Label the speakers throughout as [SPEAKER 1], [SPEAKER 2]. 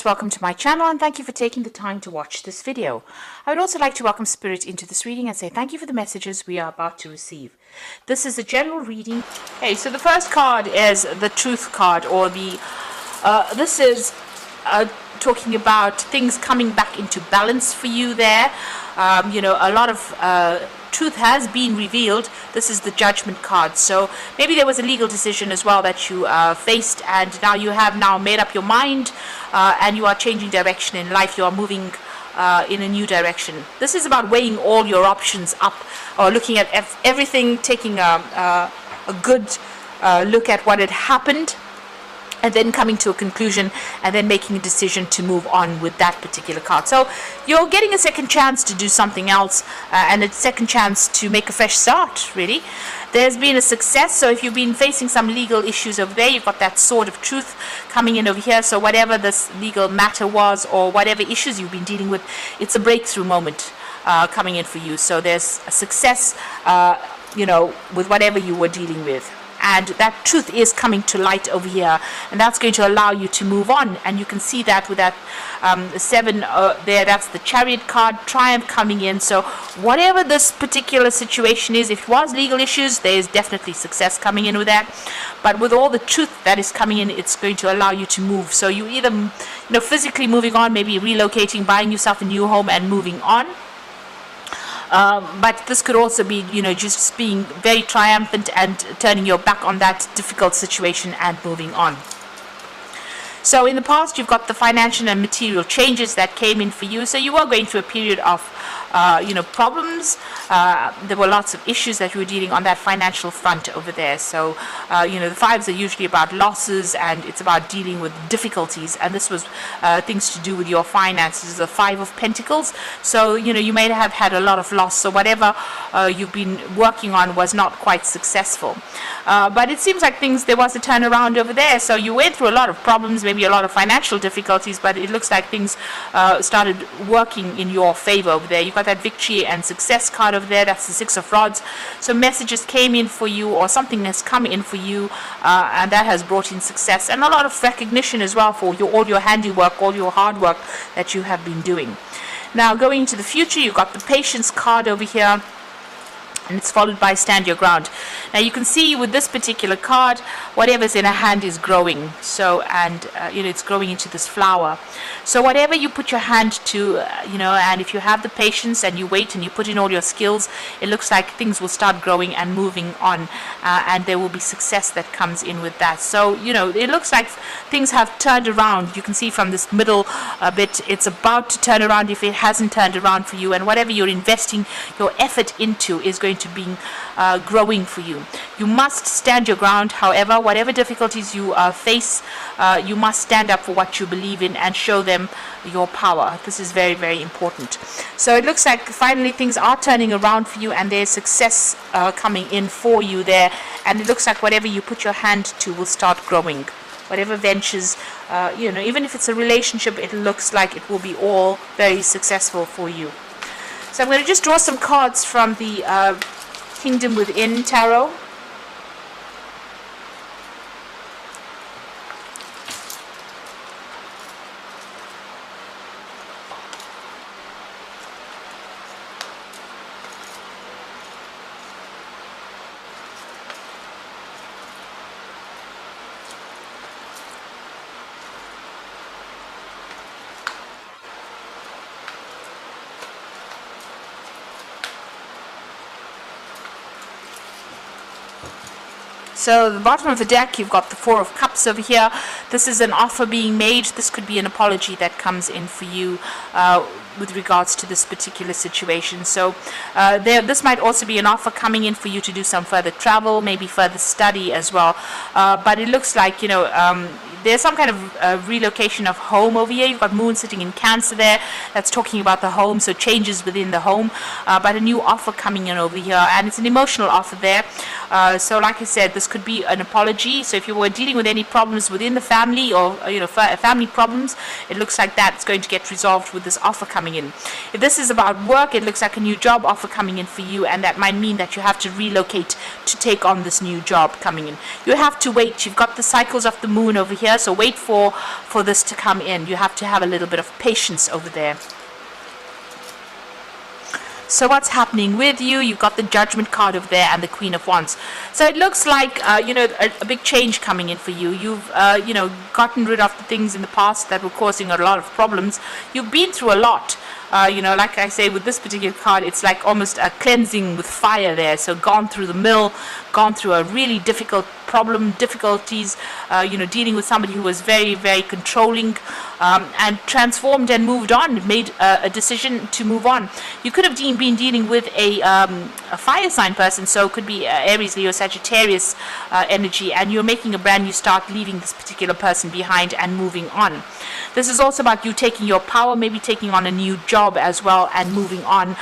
[SPEAKER 1] Welcome to my channel and thank you for taking the time to watch this video. I would also like to welcome Spirit into this reading and say thank you for the messages we are about to receive. This is a general reading. Okay, so the first card is the Truth card, or the this is talking about things coming back into balance for you there. A lot of truth has been revealed. This is the Judgment card. So maybe there was a legal decision as well that you faced, and now you have made up your mind, and you are changing direction in life. You are moving in a new direction. This is about weighing all your options up, or looking at everything, taking a good look at what had happened, and then coming to a conclusion, and then making a decision to move on with that particular card. So you're getting a second chance to do something else, and a second chance to make a fresh start, really. There's been a success, so if you've been facing some legal issues over there, you've got that Sword of Truth coming in over here. So whatever this legal matter was, or whatever issues you've been dealing with, it's a breakthrough moment coming in for you. So there's a success, with whatever you were dealing with. And that truth is coming to light over here, and that's going to allow you to move on. And you can see that with that 7 there, that's the Chariot card, Triumph coming in. So whatever this particular situation is, if it was legal issues, there is definitely success coming in with that. But with all the truth that is coming in, it's going to allow you to move. So you either physically moving on, maybe relocating, buying yourself a new home and moving on. But this could also be, just being very triumphant and turning your back on that difficult situation and moving on. So in the past, you've got the financial and material changes that came in for you. So you were going through a period of, problems. There were lots of issues that you were dealing on that financial front over there. So, the fives are usually about losses, and it's about dealing with difficulties. And this was things to do with your finances, the 5 of Pentacles. So, you may have had a lot of loss. So whatever you've been working on was not quite successful. But it seems like there was a turnaround over there. So you went through a lot of problems, maybe a lot of financial difficulties, but it looks like things started working in your favor over there. You've got that victory and success card over there. That's the 6 of Rods. So messages came in for you, or something has come in for you, and that has brought in success and a lot of recognition as well for all your handiwork, all your hard work that you have been doing. Now going into the future, you've got the Patience card over here, and it's followed by Stand Your Ground. Now you can see with this particular card, whatever's in a hand is growing. So, and it's growing into this flower. So whatever you put your hand to, and if you have the patience and you wait and you put in all your skills, it looks like things will start growing and moving on, and there will be success that comes in with that. So, it looks like things have turned around. You can see from this middle bit, it's about to turn around if it hasn't turned around for you, and whatever you're investing your effort into is going to be growing for you. You must stand your ground. However, whatever difficulties you face, you must stand up for what you believe in and show them your power. This is very, very important. So it looks like finally things are turning around for you, and there's success coming in for you there, and it looks like whatever you put your hand to will start growing. Whatever ventures, even if it's a relationship, it looks like it will be all very successful for you. So I'm going to just draw some cards from the Kingdom Within Tarot. So the bottom of the deck, you've got the 4 of Cups over here. This is an offer being made. This could be an apology that comes in for you with regards to this particular situation. So this might also be an offer coming in for you to do some further travel, maybe further study as well. But it looks like, there's some kind of relocation of home over here. You've got Moon sitting in Cancer there. That's talking about the home, so changes within the home. But a new offer coming in over here, and it's an emotional offer there. So like I said, this could be an apology. So if you were dealing with any problems within the family, or family problems, it looks like that's going to get resolved with this offer coming in. If this is about work, it looks like a new job offer coming in for you, and that might mean that you have to relocate to take on this new job coming in. You have to wait. You've got the cycles of the moon over here. here. So wait for this to come in. You have to have a little bit of patience over there. So what's happening with you? You've got the Judgment card over there and the Queen of Wands. So it looks like, a big change coming in for you. You've, gotten rid of the things in the past that were causing a lot of problems. You've been through a lot. Like I say, with this particular card, it's like almost a cleansing with fire there. So gone through the mill, gone through a really difficult difficulties, dealing with somebody who was very, very controlling, and transformed and moved on, made a decision to move on. You could have been dealing with a fire sign person, so it could be Aries, Leo, Sagittarius energy, and you're making a brand new start, leaving this particular person behind and moving on. This is also about you taking your power, maybe taking on a new job as well and moving on,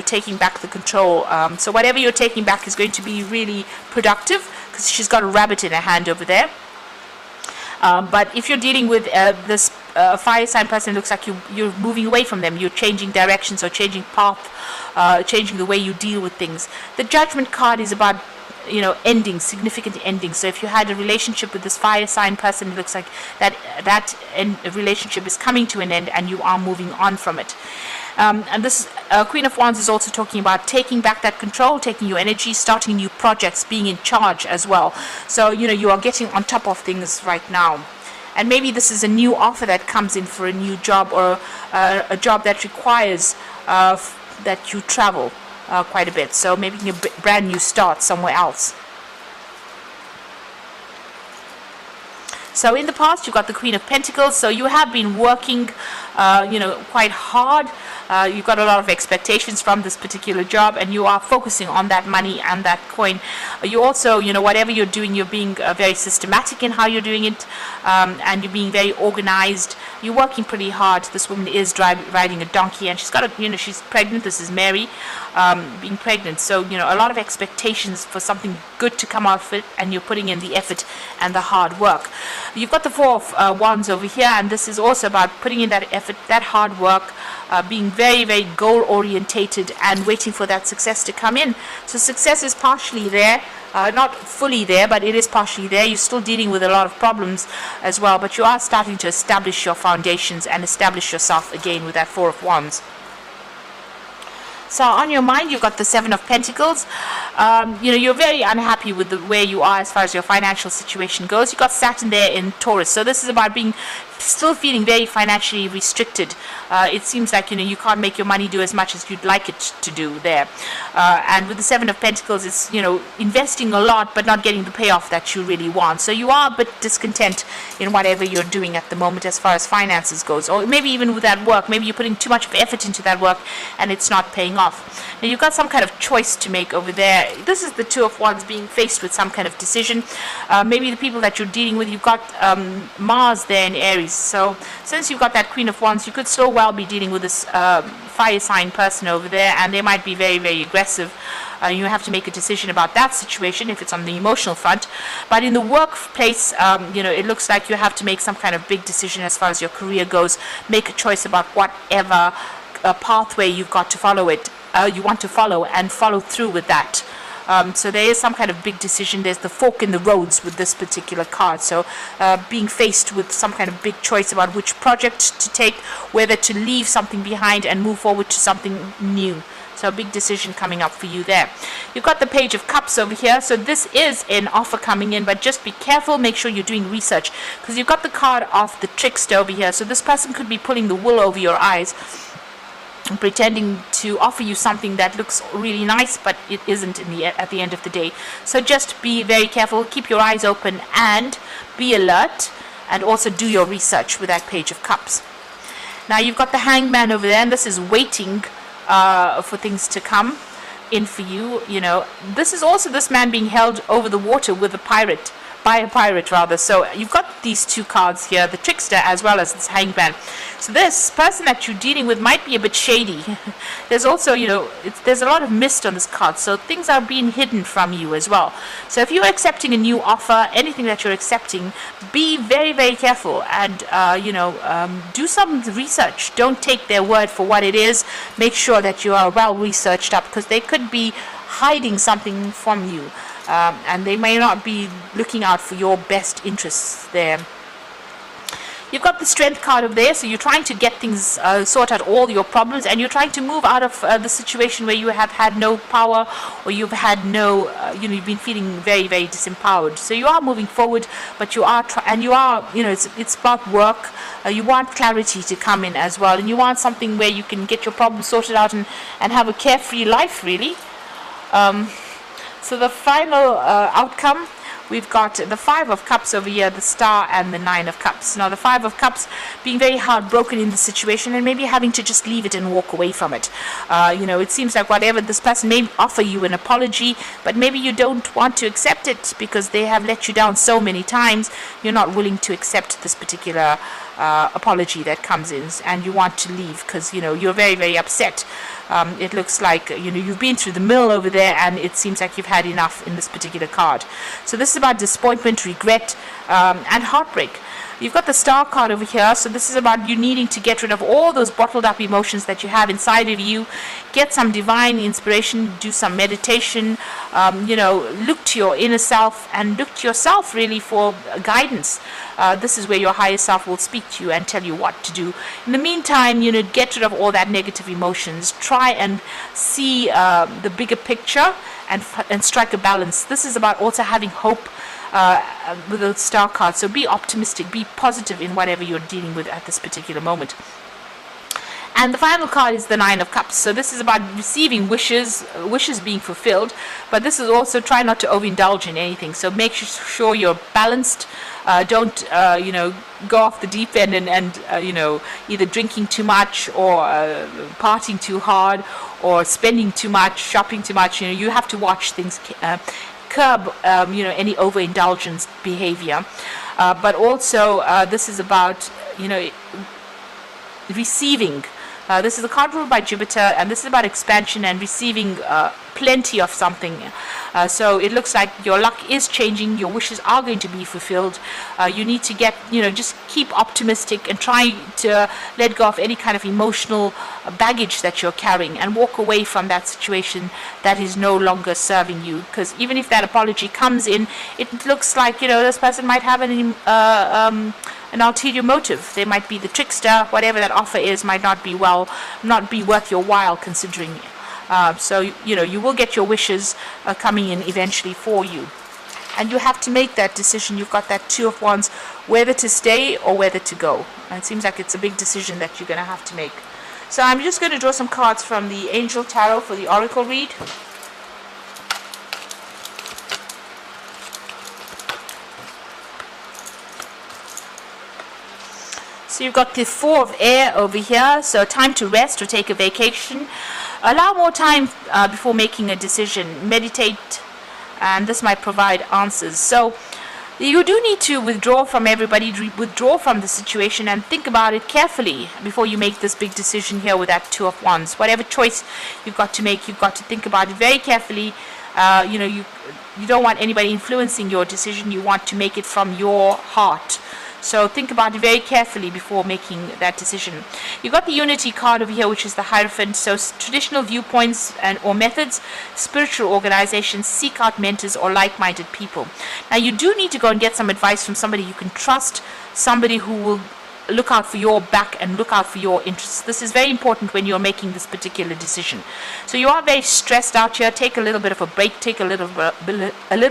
[SPEAKER 1] taking back the control. So whatever you're taking back is going to be really productive, because she's got a rabbit in her hand over there. But if you're dealing with this fire sign person, it looks like you're moving away from them. You're changing directions or changing path, changing the way you deal with things. The Judgment card is about ending, significant ending. So if you had a relationship with this fire sign person, it looks like that relationship is coming to an end and you are moving on from it. And this Queen of Wands is also talking about taking back that control, taking your energy, starting new projects, being in charge as well. So you are getting on top of things right now. And maybe this is a new offer that comes in for a new job, or a job that requires that you travel quite a bit, so making a brand new start somewhere else. So in the past, you've got the Queen of Pentacles, so you have been working quite hard. You've got a lot of expectations from this particular job, and you are focusing on that money and that coin. You also, whatever you're doing, you're being very systematic in how you're doing it, and you're being very organized. You're working pretty hard. This woman is riding a donkey, and she's got she's pregnant. This is Mary, being pregnant. So, a lot of expectations for something good to come out of it, and you're putting in the effort and the hard work. You've got the Four of Wands over here, and this is also about putting in that effort, that hard work, being very, very goal orientated and waiting for that success to come in. So success is partially there, not fully there, but it is partially there. You're still dealing with a lot of problems as well, but you are starting to establish your foundations and establish yourself again with that Four of Wands. So on your mind, you've got the Seven of Pentacles. You're very unhappy with where you are as far as your financial situation goes. You've got Saturn there in Taurus. So this is about being still feeling very financially restricted. It seems like you can't make your money do as much as you'd like it to do there. And with the Seven of Pentacles, it's investing a lot but not getting the payoff that you really want. So you are a bit discontent in whatever you're doing at the moment as far as finances goes, or maybe even with that work. Maybe you're putting too much effort into that work and it's not paying off. Now you've got some kind of choice to make over there. This is the Two of Wands, being faced with some kind of decision. Maybe the people that you're dealing with, you've got Mars there in Aries. So since you've got that Queen of Wands, you could so well be dealing with this fire sign person over there, and they might be very, very aggressive. You have to make a decision about that situation if it's on the emotional front. But in the workplace, it looks like you have to make some kind of big decision as far as your career goes. Make a choice about whatever pathway you've got to follow you want to follow, and follow through with that. So there is some kind of big decision. There's the fork in the roads with this particular card. So being faced with some kind of big choice about which project to take, whether to leave something behind and move forward to something new. So a big decision coming up for you there. You've got the Page of Cups over here. So this is an offer coming in, but just be careful. Make sure you're doing research, because you've got the card of the trickster over here. So this person could be pulling the wool over your eyes, pretending to offer you something that looks really nice, but it isn't at the end of the day. So just be very careful, keep your eyes open and be alert, and also do your research with that Page of Cups. Now you've got the Hangman over there, and this is waiting for things to come in for you. This is also this man being held over the water with a pirate, by a pirate rather. So you've got these two cards here, the trickster as well as this Hangman. So this person that you're dealing with might be a bit shady. There's also, there's a lot of mist on this card, so things are being hidden from you as well. So if you're accepting a new offer, anything that you're accepting, be very, very careful and, do some research. Don't take their word for what it is. Make sure that you are well researched up, because they could be hiding something from you. And they may not be looking out for your best interests there. You've got the strength card over there, so you're trying to get things, sort out all your problems, and you're trying to move out of the situation where you have had no power, or you've had no, you've been feeling very, very disempowered. So you are moving forward, but you are, it's about work. You want clarity to come in as well, and you want something where you can get your problems sorted out and have a carefree life, really. So the final outcome, we've got the Five of Cups over here, the Star, and the Nine of Cups. Now, the Five of Cups being very heartbroken in the situation and maybe having to just leave it and walk away from it. It seems like whatever this person may offer you an apology, but maybe you don't want to accept it because they have let you down so many times. You're not willing to accept this particular apology that comes in, and you want to leave because you're very, very upset. It looks like you've been through the mill over there, and it seems like you've had enough in this particular card. So this is about disappointment, regret, and heartbreak. You've got the Star card over here, so this is about you needing to get rid of all those bottled up emotions that you have inside of you, get some divine inspiration, do some meditation, look to your inner self and look to yourself really for guidance. This is where your higher self will speak to you and tell you what to do. In the meantime, get rid of all that negative emotions, try and see the bigger picture and strike a balance. This is about also having hope with the Star card. So be optimistic, be positive in whatever you're dealing with at this particular moment. And the final card is the Nine of Cups. So this is about receiving wishes being fulfilled, but this is also try not to overindulge in anything. So make sure you're balanced. Don't go off the deep end and either drinking too much or partying too hard or spending too much, shopping too much. You have to watch things. Curb any overindulgence behavior, but also this is about receiving. This is a card ruled by Jupiter, and this is about expansion and receiving plenty of something. So it looks like your luck is changing. Your wishes are going to be fulfilled. You need to just keep optimistic and try to let go of any kind of emotional baggage that you're carrying and walk away from that situation that is no longer serving you. Because even if that apology comes in, it looks like this person might have an ulterior motive. They might be the trickster. Whatever that offer is might not be worth your while considering. So you will get your wishes coming in eventually for you, and you have to make that decision. You've got that Two of Wands, whether to stay or whether to go, and it seems like it's a big decision that you're going to have to make. So I'm just going to draw some cards from the Angel Tarot for the Oracle read. So you've got the Four of Air over here, so time to rest or take a vacation. Allow more time before making a decision. Meditate, and this might provide answers. So you do need to withdraw from everybody, withdraw from the situation, and think about it carefully before you make this big decision here with that Two of Wands. Whatever choice you've got to make, you've got to think about it very carefully. You don't want anybody influencing your decision. You want to make it from your heart. So think about it very carefully before making that decision. You've got the Unity card over here, which is the Hierophant. So traditional viewpoints or methods, spiritual organizations, seek out mentors or like-minded people. Now you do need to go and get some advice from somebody you can trust, somebody who will look out for your back and look out for your interests. This is very important when you're making this particular decision. So you are very stressed out here. Take a little bit of a break, take a little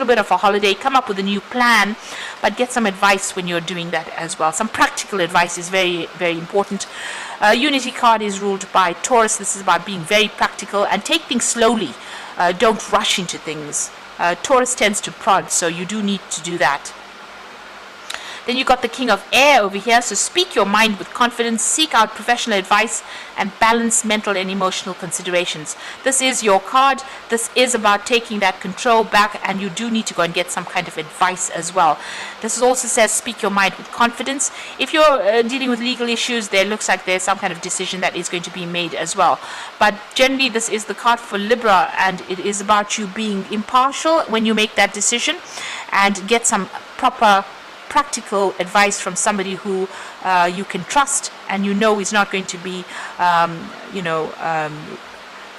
[SPEAKER 1] bit of a holiday, come up with a new plan, but get some advice when you're doing that as well. Some practical advice is very, very important. Unity card is ruled by Taurus. This is about being very practical and take things slowly. Don't rush into things. Taurus tends to prod, so you do need to do that. Then you've got the King of Air over here. So speak your mind with confidence, seek out professional advice, and balance mental and emotional considerations. This is your card. This is about taking that control back, and you do need to go and get some kind of advice as well. This also says speak your mind with confidence. If you're dealing with legal issues, there looks like there's some kind of decision that is going to be made as well. But generally, this is the card for Libra, and it is about you being impartial when you make that decision and get some proper practical advice from somebody who you can trust and is not going to be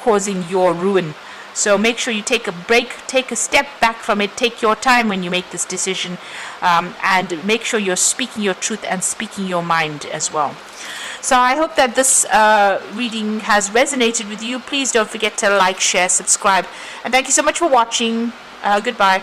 [SPEAKER 1] causing your ruin So make sure you take a break, take a step back from it, take your time when you make this decision, and make sure you're speaking your truth and speaking your mind as well. So I hope that this reading has resonated with you. Please don't forget to like, share, subscribe, and thank you so much for watching. Goodbye.